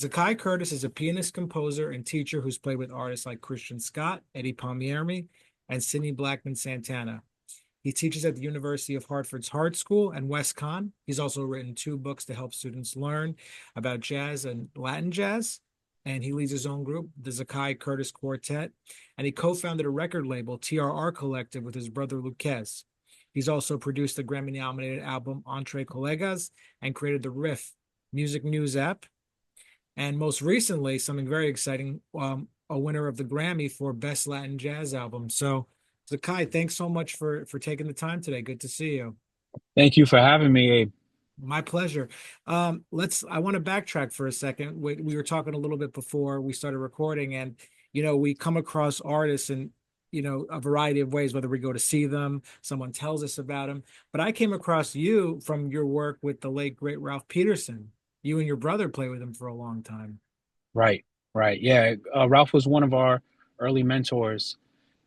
Zaccai Curtis is a pianist, composer, and teacher who's played with artists like Christian Scott, Eddie Palmieri, and Sidney Blackman Santana. He teaches at the University of Hartford's Hart School and West Con. He's also written two books to help students learn about jazz and Latin jazz. And he leads his own group, the Zaccai Curtis Quartet. And he co-founded a record label, TRR Collective, with his brother Luquez. He's also produced the Grammy-nominated album Entre Colegas and created the Riff Music News app. And most recently, something very exciting, a winner of the Grammy for Best Latin Jazz Album. So, Zaccai, thanks so much for taking the time today. Good to see you. Thank you for having me, Abe. My pleasure. I want to backtrack for a second. We were talking a little bit before we started recording, and we come across artists in a variety of ways, whether we go to see them, someone tells us about them. But I came across you from your work with the late great Ralph Peterson. You and your brother played with him for a long time. Right, right. Yeah, Ralph was one of our early mentors.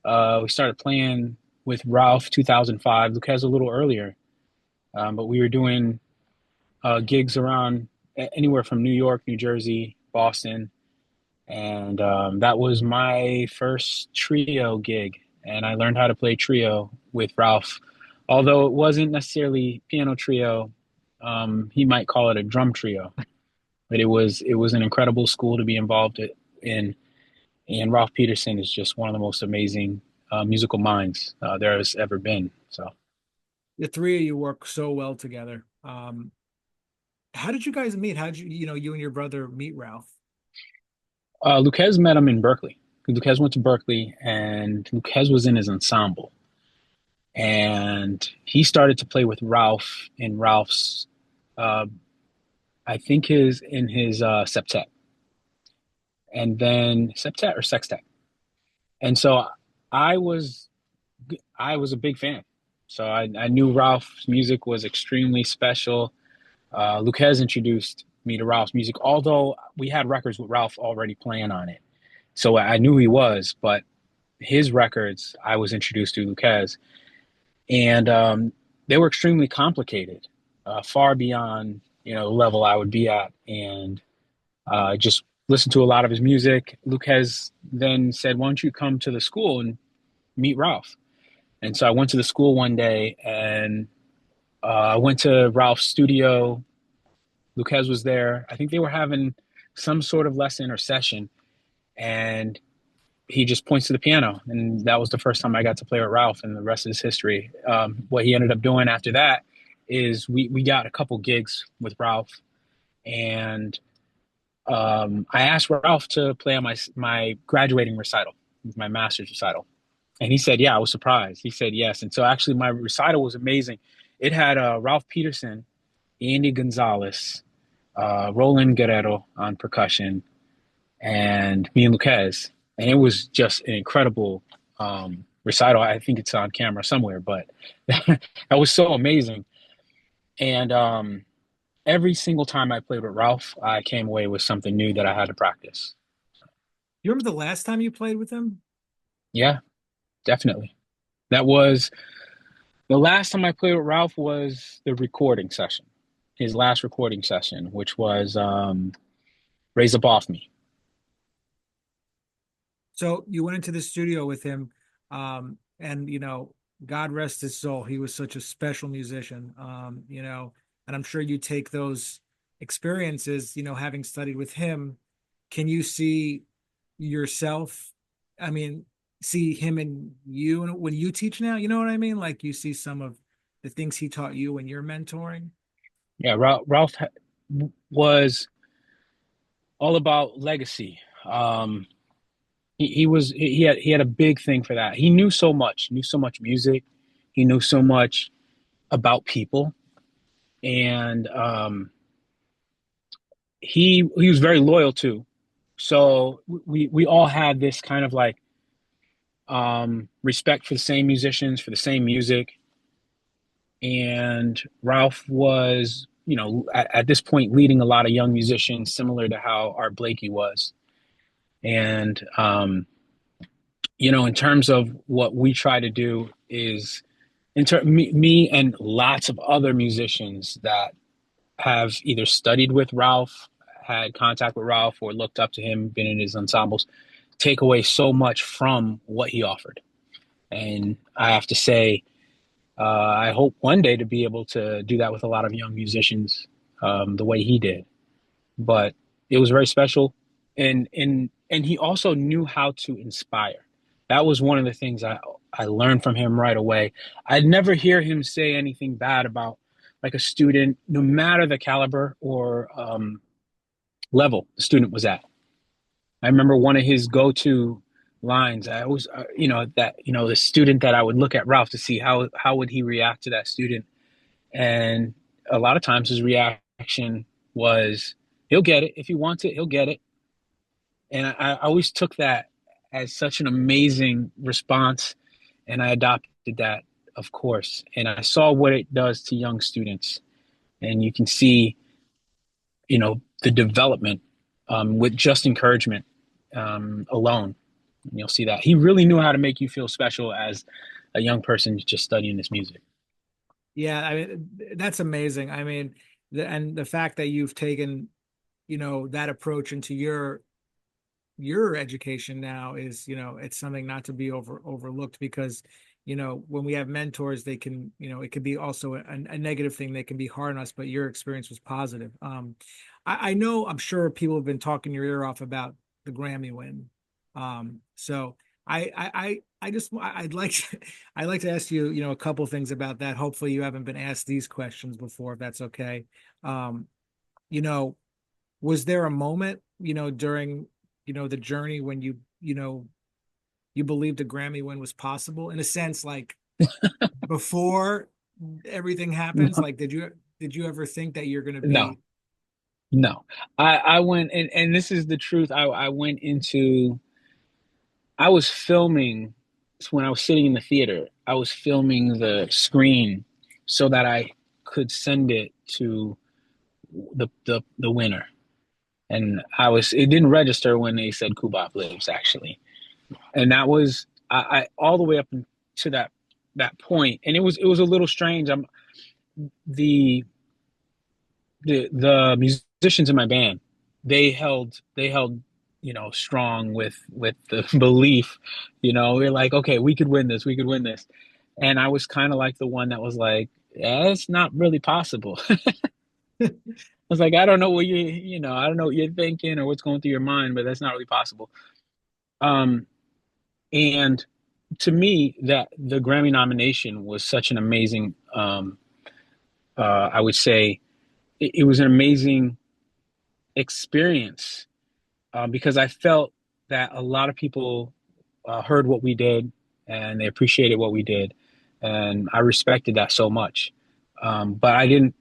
We started playing with Ralph 2005. Luke has a little earlier, but we were doing gigs around anywhere from New York, New Jersey, Boston, and that was my first trio gig. And I learned how to play trio with Ralph, although it wasn't necessarily piano trio. He might call it a drum trio, but it was an incredible school to be involved in. And Ralph Peterson is just one of the most amazing musical minds there has ever been. So, The three of you work so well together. How did you guys meet? How did you and your brother meet Ralph? Luquez met him in Berkeley. Luquez went to Berkeley, and Luquez was in his ensemble. And he started to play with Ralph in Ralph's, uh, I think his in his septet, and then septet or sextet. And so I was I was a big fan. So I knew Ralph's music was extremely special. Luquez introduced me to Ralph's music, although we had records with Ralph already playing on it. So I knew he was, but his records I was introduced to Luquez, and they were extremely complicated, far beyond the level I would be at, and just listened to a lot of his music. Luquez then said, "Why don't you come to the school and meet Ralph?" And so I went to the school one day, and I went to Ralph's studio. Luquez was there. I think they were having some sort of lesson or session, and he just points to the piano, and that was the first time I got to play with Ralph, and the rest is history. What he ended up doing after that is we got a couple gigs with Ralph, and I asked Ralph to play on my graduating recital, my master's recital, and he said, "Yeah." I was surprised. He said yes, and so actually my recital was amazing. It had Ralph Peterson, Andy Gonzalez, Roland Guerrero on percussion, and me and Luquez, and it was just an incredible recital. I think it's on camera somewhere, but that was so amazing. And every single time I played with Ralph, I came away with something new that I had to practice. You remember the last time you played with him? Yeah, definitely. That was the last time I played with Ralph was the recording session, his last recording session, which was Raise Up Off Me. So you went into the studio with him, and God rest his soul. He was such a special musician, and I'm sure you take those experiences, having studied with him. Can you see yourself? I mean, see him and you, and when you teach now, you know what I mean? Like you see some of the things he taught you when you're mentoring. Yeah, Ralph was all about legacy. He had a big thing for that. He knew so much music, he knew so much about people, and he was very loyal too. So we all had this kind of like respect for the same musicians, for the same music, and Ralph was, at this point leading a lot of young musicians, similar to how Art Blakey was. And in terms of what we try to do is me and lots of other musicians that have either studied with Ralph, had contact with Ralph or looked up to him, been in his ensembles, take away so much from what he offered. And I have to say, I hope one day to be able to do that with a lot of young musicians, the way he did. But it was very special, and he also knew how to inspire. That was one of the things I learned from him right away. I'd never hear him say anything bad about like a student, no matter the caliber or level the student was at. I remember one of his go-to lines. I always, the student that I would look at Ralph to see how would he react to that student, and a lot of times his reaction was, he'll get it if he wants it, he'll get it. And I always took that as such an amazing response, and I adopted that, of course. And I saw what it does to young students, and you can see, the development with just encouragement alone. And you'll see that he really knew how to make you feel special as a young person just studying this music. Yeah, I mean, that's amazing. I mean, and the fact that you've taken, that approach into your education now is, it's something not to be overlooked, because, when we have mentors, they can, it could be also a negative thing. They can be hard on us, but your experience was positive. I know, I'm sure people have been talking your ear off about the Grammy win. So I'd like to, I'd like to ask you, a couple things about that. Hopefully you haven't been asked these questions before, if that's okay. You know, was there a moment, during, the journey when you believed a Grammy win was possible, in a sense, like before everything happens? No, Like, did you ever think that you're going to no, be? no. I went, and this is the truth. I went into, I was filming when I was sitting in the theater. I was filming the screen so that I could send it to the winner. And it didn't register when they said Kubop lives, actually. And that was, I all the way up to that point. And it was a little strange. The the musicians in my band, they held strong with the belief. We're like, okay, we could win this, we could win this. And I was kind of like the one that was like, yeah, it's not really possible. I was like, I don't know what I don't know what you're thinking or what's going through your mind, but that's not really possible. um and to me, that the Grammy nomination was such an amazing, I would say, it was an amazing experience, because I felt that a lot of people heard what we did and they appreciated what we did, and I respected that so much. But I didn't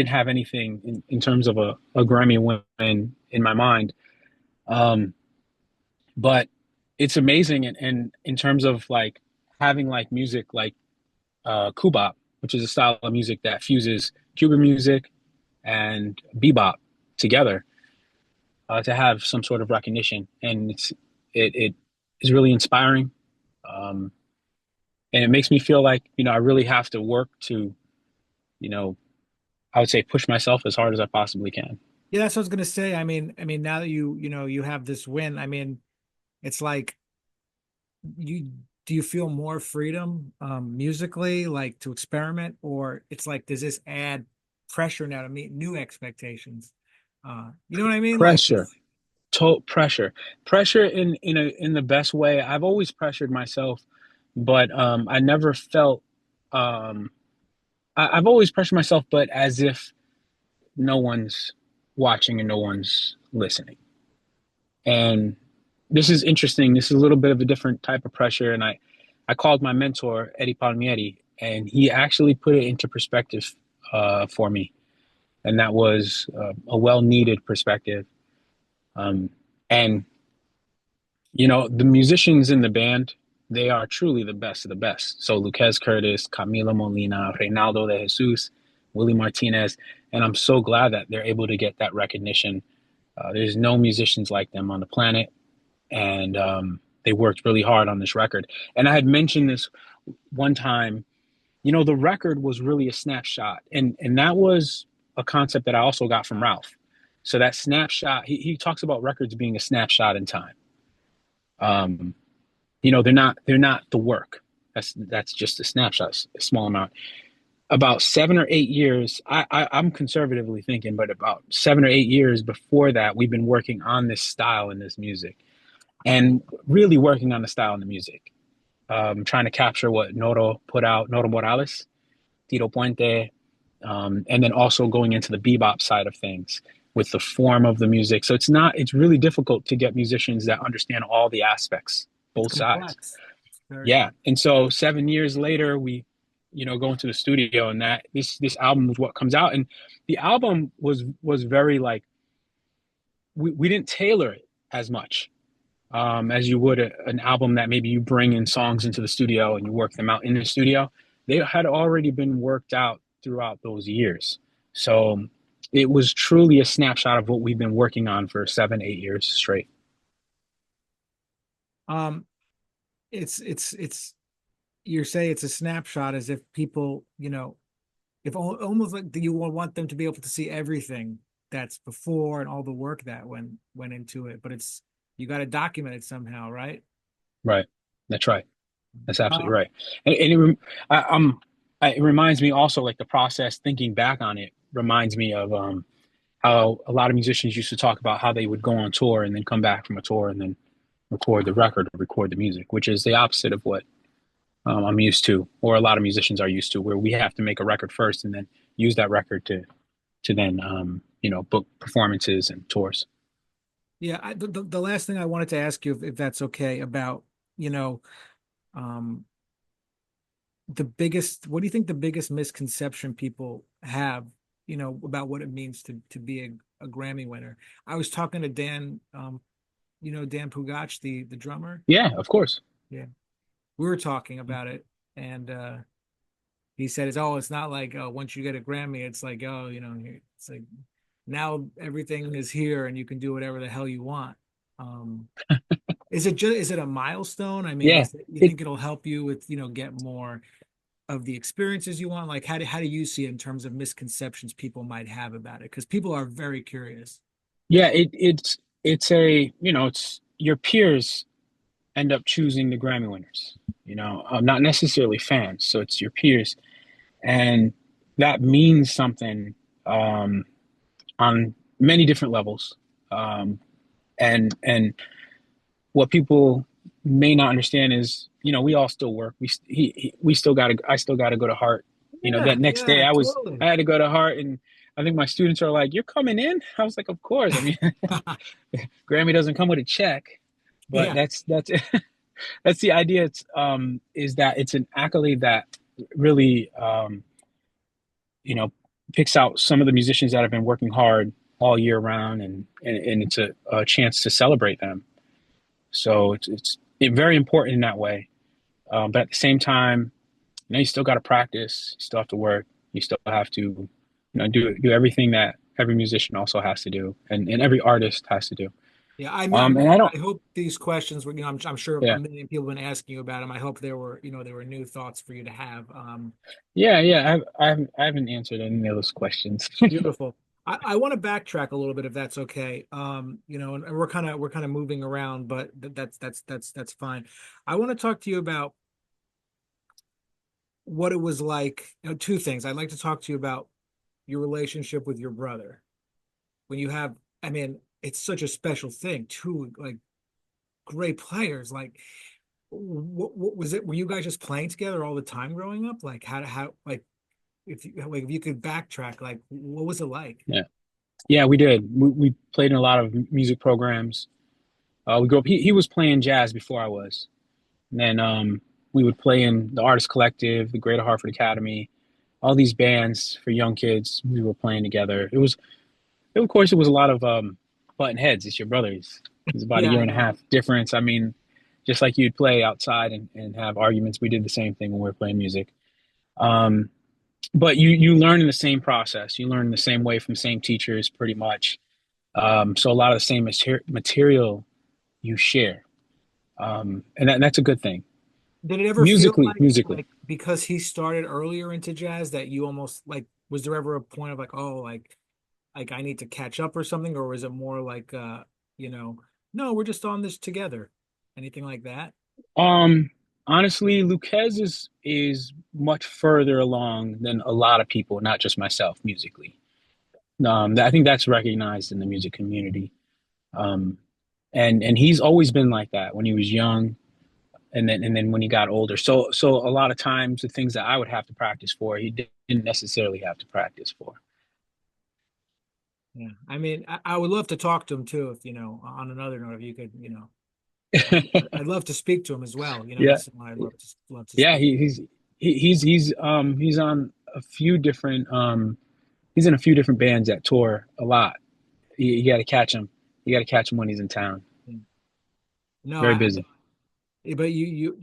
have anything in terms of a Grammy win in my mind. Um, but it's amazing, and in terms of like having like music like kubop, which is a style of music that fuses Cuban music and bebop together, to have some sort of recognition, and it is really inspiring, um, and it makes me feel like I really have to work to, you know I would say, push myself as hard as I possibly can. Yeah, that's what I was gonna say. I mean, now that you have this win, I mean, it's like, you do you feel more freedom musically, like to experiment, or it's like, does this add pressure now to meet new expectations? You know what I mean? Like, Pressure, pressure, pressure in the best way. I've always pressured myself, but I never felt. Um, I've always pressured myself, but as if no one's watching and no one's listening. And this is interesting. This is a little bit of a different type of pressure. And I called my mentor, Eddie Palmieri, and he actually put it into perspective for me. And that was a well needed perspective. Um, and, the musicians in the band, they are truly the best of the best. So Zaccai Curtis, Camila Molina, Reynaldo de Jesus, Willie Martinez. And I'm so glad that they're able to get that recognition. There's no musicians like them on the planet, and they worked really hard on this record. And I had mentioned this one time. The record was really a snapshot, and that was a concept that I also got from Ralph. So that snapshot, he talks about records being a snapshot in time. Um, they're not the work. That's just a snapshot, a small amount. About 7 or 8 years, I'm conservatively thinking, but about 7 or 8 years before that, we've been working on this style and this music, and really working on the style and the music. Trying to capture what Noro put out, Noro Morales, Tito Puente, and then also going into the bebop side of things with the form of the music. So it's really difficult to get musicians that understand all the aspects, It's both sides. complex. It's very Yeah. complex. And so 7 years later, we, go into the studio, and that this album was what comes out. And the album was very like, we didn't tailor it as much as you would an album that maybe you bring in songs into the studio and you work them out in the studio. They had already been worked out throughout those years. So it was truly a snapshot of what we've been working on for 7, 8 years straight. Um, it's you say it's a snapshot as if people, if almost like you want them to be able to see everything that's before and all the work that went into it, but it's you got to document it somehow, right? Right. That's right. That's absolutely Um, right. And it reminds me also, like, the process, thinking back on it reminds me of how a lot of musicians used to talk about how they would go on tour and then come back from a tour and then record the record or record the music, which is the opposite of what I'm used to, or a lot of musicians are used to, where we have to make a record first and then use that record to then book performances and tours. yeah, the last thing I wanted to ask you, if that's okay, about, you know, um, what do you think the biggest misconception people have, about what it means to be a Grammy winner? I was talking to Dan, Dan Pugach, the drummer. Yeah, of course. Yeah, we were talking about it, and he said, it's not like, oh, once you get a Grammy, it's like, oh, it's like now everything is here and you can do whatever the hell you want. Um, is it a milestone? I mean, Yeah, you it think it'll help you with, get more of the experiences you want? Like, how do you see it in terms of misconceptions people might have about it? Because people are very curious. yeah it's a it's your peers end up choosing the Grammy winners. Not necessarily fans, so it's your peers, and that means something on many different levels. And what people may not understand is, we all still work. We still got to. I still got to go to Hart. Yeah, That next day yeah, I totally. had to go to Hart, and I think my students are like, "You're coming in?" I was like, "Of course." I mean, Grammy doesn't come with a check, but Yeah, that's that's the idea. Is that it's an accolade that really you know picks out some of the musicians that have been working hard all year round, and it's a chance to celebrate them. So it's very important in that way. But at the same time, you still got to practice, you still have to work, you still have to do everything that every musician also has to do, and every artist has to do. yeah. I And I don't. I hope these questions were, I'm sure a Yeah. million people have been asking you about them. I hope there were new thoughts for you to have. Yeah. I haven't answered any of those questions. Beautiful. I want to backtrack a little bit if that's okay. And we're kind of moving around, but that's fine. I want to talk to you about what it was like. Two things. I'd like to talk to you about your relationship with your brother. When you have, I mean, it's such a special thing. Two like great players. Like, what was it? Were you guys just playing together all the time growing up? Like, how like if you could backtrack, like what was it like? Yeah. Yeah, we did. We played in a lot of music programs. We grew up. He was playing jazz before I was. And then we would play in the Artist Collective, the Greater Hartford Academy, all these bands for young kids. We were playing together. Of course, it was a lot of button heads. It's your brothers. It's about a Yeah, year I and a know. half difference. I mean, just like you'd play outside and have arguments, we did the same thing when we were playing music. Um, but you learn in the same process. You learn in the same way from the same teachers, pretty much. So a lot of the same material you share, and that's a good thing. Did it ever feel Musically. like because he started earlier into jazz that you almost like was there ever a point of like, oh, like like I need to catch up or something, or was it more like you know, no, we're just on this together? Anything like that? Um, Honestly, Luquez is much further along than a lot of people, not just myself, musically. I think that's recognized in the music community. Um, and he's always been like that when he was young, and then when he got older. So a lot of times the things that I would have to practice for, he didn't necessarily have to practice for. Yeah. I mean, I would love to talk to him too, if on another note, if you could, I'd love to speak to him as well. Yeah, That's someone I'd love to yeah. speak. He's on a few different he's in a few different bands that tour a lot. You got to catch him. You got to catch him when he's in town. Yeah. No, Very busy. but you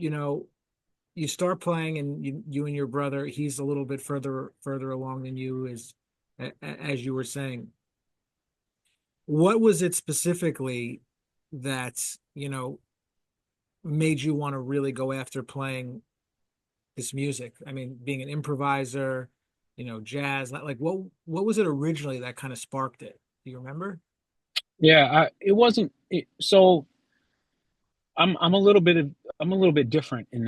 start playing, and you and your brother, he's a little bit further along than you, as you were saying. What was it specifically that, made you want to really go after playing this music? I mean, being an improviser, jazz, like what was it originally that kind of sparked it? Do you remember? Yeah, it wasn't so I'm a little bit I'm a little bit different in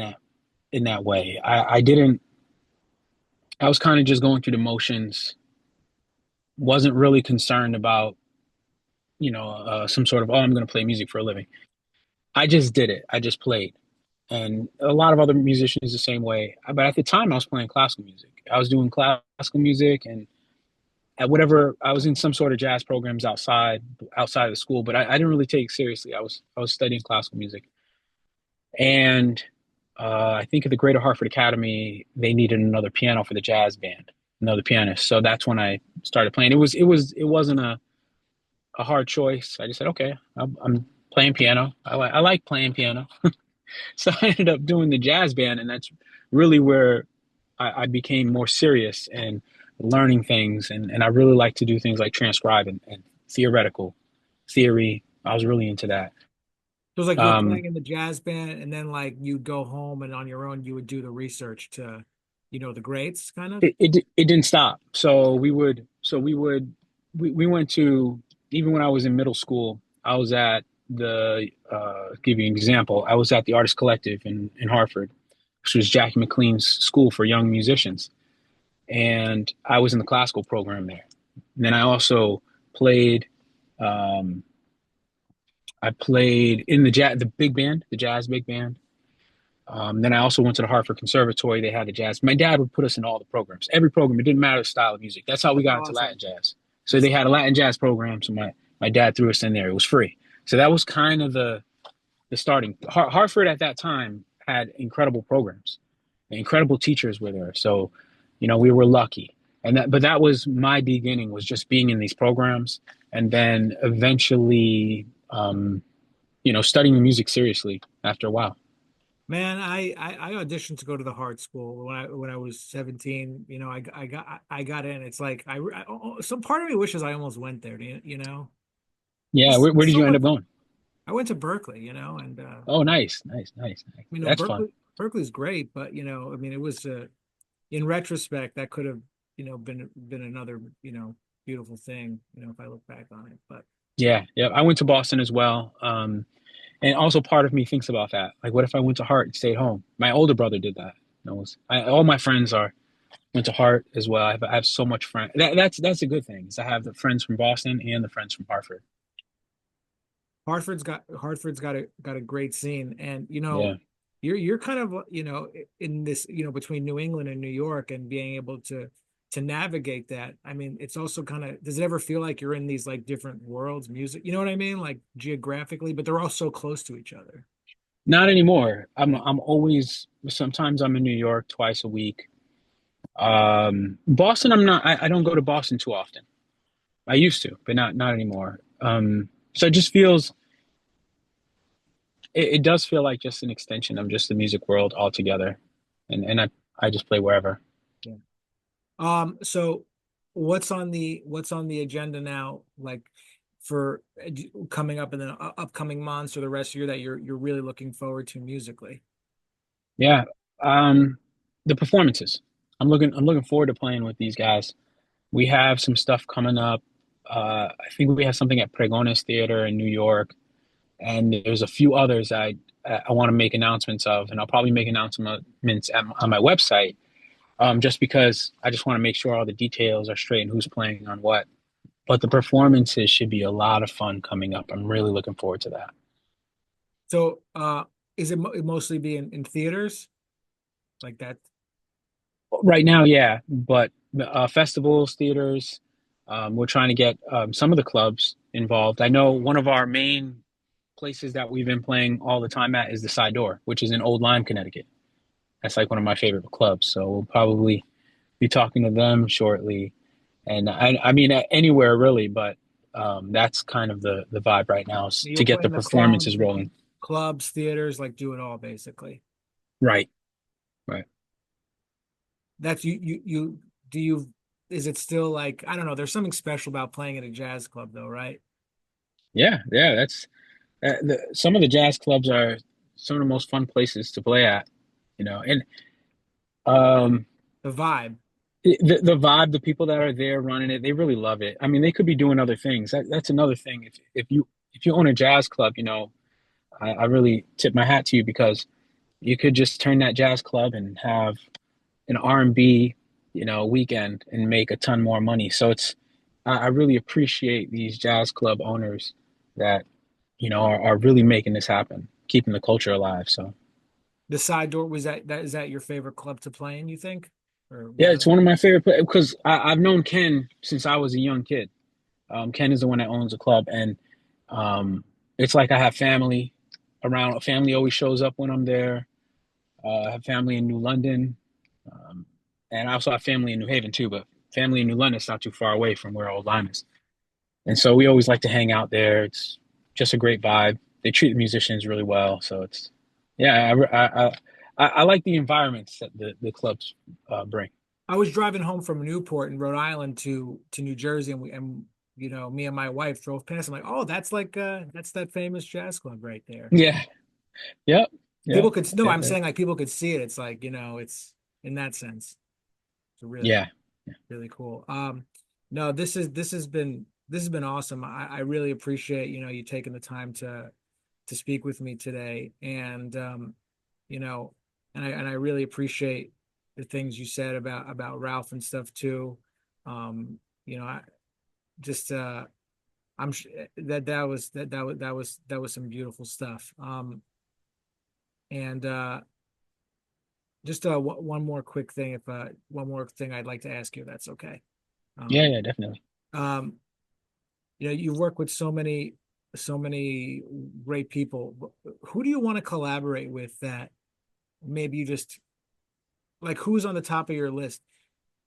that way. I didn't I was kind of just going through the motions, wasn't really concerned about, some sort of, oh, I'm going to play music for a living. I just did it. I just played. And a lot of other musicians the same way. But at the time, I was playing classical music. I was doing classical music, and at whatever I was in some sort of jazz programs outside of the school, but I didn't really take it seriously. I was studying classical music, and I think at the Greater Hartford Academy they needed another piano for the jazz band, another pianist. So that's when I started playing. It wasn't a hard choice. I just said, okay, I'm playing piano. I like playing piano. So I ended up doing the jazz band, and that's really where I became more serious and learning things. And I really like to do things like transcribe and theoretical theory. I was really into that. It was like you were Um, playing in the jazz band, and then like you'd go home and on your own you would do the research to, the greats kind of. it didn't stop. We went to, even when I was in middle school, I was at the give you an example. I was at the Artist Collective in Hartford, which was Jackie McLean's school for young musicians, and I was in the classical program there. And then I also played. Um, I played in the big band, the jazz big band. Then I also went to the Hartford Conservatory. They had the jazz. My dad would put us in all the programs, every program. It didn't matter the style of music. That's how we That's got into awesome. Latin jazz. So That's they had a Latin jazz program. So my dad threw us in there. It was free. So that was kind of the starting. Hartford at that time had incredible programs. Incredible teachers were there. So, we were lucky. But that was my beginning, was just being in these programs, and then eventually, studying the music seriously after a while. Man, I auditioned to go to the Hart School when I was 17. I got in. It's like some part of me wishes I almost went there. Yeah, It's where did so you end much. up going? I went to Berkeley, and Oh, nice, nice, nice, nice. That's fun. Berkeley's great, but I mean, it was in retrospect that could have been another beautiful thing, if I look back on it. But Yeah, yeah. I went to Boston as well. And also part of me thinks about that. Like, what if I went to Hart and stayed home? My older brother did that. All my friends went to Hart as well. I have so much friend. That's a good thing. Is I have the friends from Boston and the friends from Hartford. Hartford's got a great scene, and Yeah. you're kind of in this between New England and New York, and being able to navigate that. I mean, it's also kind of, does it ever feel like you're in these like different worlds, music, you know what I mean, like geographically, but they're all so close to each other. Not anymore. Yeah. I'm always, sometimes I'm in New York twice a week. Boston, I'm not. I don't go to Boston too often. I used to, but not anymore. So it just feels. It does feel like just an extension of just the music world altogether, and I just play wherever. Yeah. So what's on the agenda now, like for coming up in the upcoming months or the rest of the year that you're really looking forward to musically? Yeah. The performances. I'm looking forward to playing with these guys. We have some stuff coming up. I think we have something at Pregones Theater in New York, and there's a few others I want to make announcements of, and I'll probably make announcements on my website, just because I just want to make sure all the details are straight and who's playing on what. But the performances should be a lot of fun coming up. I'm really looking forward to that. So, is it mostly be in theaters like that? Right now, yeah, but festivals, theaters, we're trying to get some of the clubs involved. I know one of our main places that we've been playing all the time at is the Side Door, which is in Old Lyme, Connecticut. That's like one of my favorite clubs. So we'll probably be talking to them shortly. And I mean, anywhere really, but that's kind of the vibe right now is You'll to get play the in the clubs, performances rolling. clubs, theaters, like do it all basically. Right, right. That's you do you is it still like I don't know, there's something special about playing at a jazz club though, right? Yeah, yeah. That's some of the jazz clubs are some of the most fun places to play at, and um, The vibe. the vibe, the people that are there running it, they really love it. I mean, they could be doing other things. That's another thing. If you own a jazz club, I really tip my hat to you because you could just turn that jazz club and have an R&B, weekend and make a ton more money. So I really appreciate these jazz club owners that, are really making this happen, keeping the culture alive. So The Side Door, was that is that your favorite club to play in, you think? Or yeah, one of it's one of my favorite because I've known Ken since I was a young kid. Ken is the one that owns the club, and it's like I have family around. Family always shows up when I'm there. I have family in New London, um, and I also have family in New Haven too. But family in New London is not too far away from where Old Lyme is, and so we always like to hang out there. It's just a great vibe. They treat the musicians really well, so it's yeah. I like the environments that the clubs bring. I was driving home from Newport in Rhode Island to New Jersey, me and my wife drove past. I'm like, oh, that's that famous jazz club right there. Yeah. Yep. People Yep. could no, Yeah. I'm saying like people could see it. It's like, it's in that sense. It's really, Yeah. really cool. No, this has been awesome. I really appreciate, you taking the time to speak with me today. And you know, and I really appreciate the things you said about Ralph and stuff too. I just I'm that was some beautiful stuff. And just one more quick thing, if one more thing I'd like to ask you, if that's okay. Yeah. Um, Yeah. Definitely. um, you've worked with so many great people. Who do you want to collaborate with that maybe you just like who's on the top of your list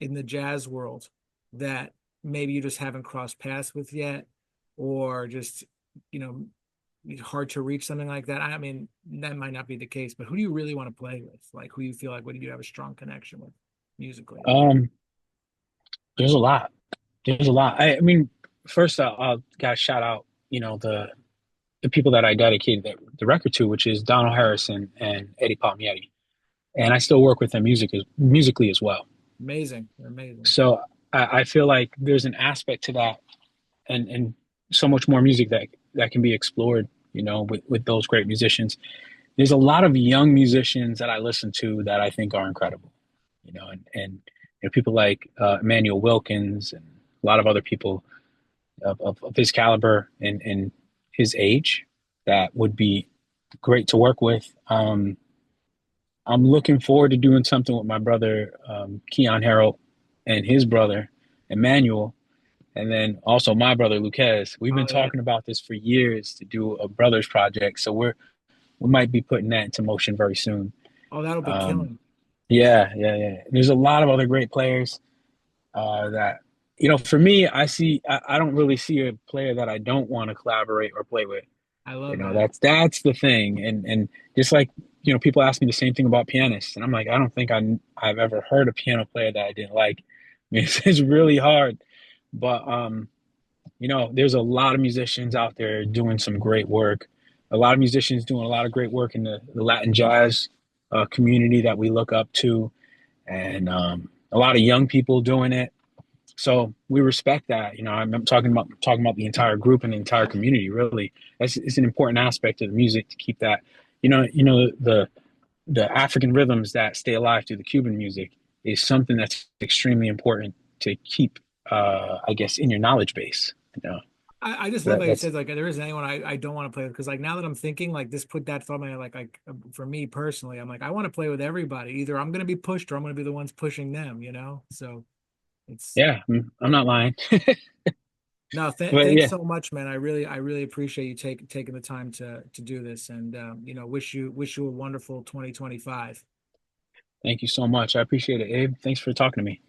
in the jazz world that maybe you just haven't crossed paths with yet, or just, you know, hard to reach, something like that? I mean, that might not be the case, but who do you really want to play with? Like, who you feel like, what do you have a strong connection with musically? Um, there's a lot. There's a lot. I mean, first I'll got to shout out, the people that I dedicated the record to, which is Donald Harrison and Eddie Palmieri, and I still work with them musically as well. Amazing, amazing. So I feel like there's an aspect to that, and so much more music that can be explored, with those great musicians. There's a lot of young musicians that I listen to that I think are incredible, and people like Emmanuel Wilkins and a lot of other people of his caliber and his age that would be great to work with. I'm looking forward to doing something with my brother Keon Harold and his brother Emmanuel, and then also my brother Lucas. We've been Oh yeah. talking about this for years to do a brothers project, so we might be putting that into motion very soon. Oh, that'll be Um, killing. yeah, yeah, yeah. There's a lot of other great players that for me, I don't really see a player that I don't want to collaborate or play with. I love that. That's the thing, and just like people ask me the same thing about pianists, and I'm like, I don't think I've ever heard a piano player that I didn't like. I mean, it's really hard, but there's a lot of musicians out there doing some great work. A lot of musicians doing a lot of great work in the Latin jazz community that we look up to, and a lot of young people doing it. So we respect that. You know, I'm talking about the entire group and the entire community. Really, that's it's an important aspect of the music to keep that. The African rhythms that stay alive through the Cuban music is something that's extremely important to keep, I guess, in your knowledge base. You know, I just love that that you that's said like there isn't anyone I don't want to play with, because like now that I'm thinking like this put that thought in my head, for me personally, I'm like I want to play with everybody. Either I'm gonna be pushed or I'm gonna be the ones pushing them, you know? So it's yeah, I'm not lying, no, but thanks yeah, so much, man. I really appreciate you taking the time to do this, and wish you a wonderful 2025. thank you so much. I appreciate it, Abe. Thanks for talking to me.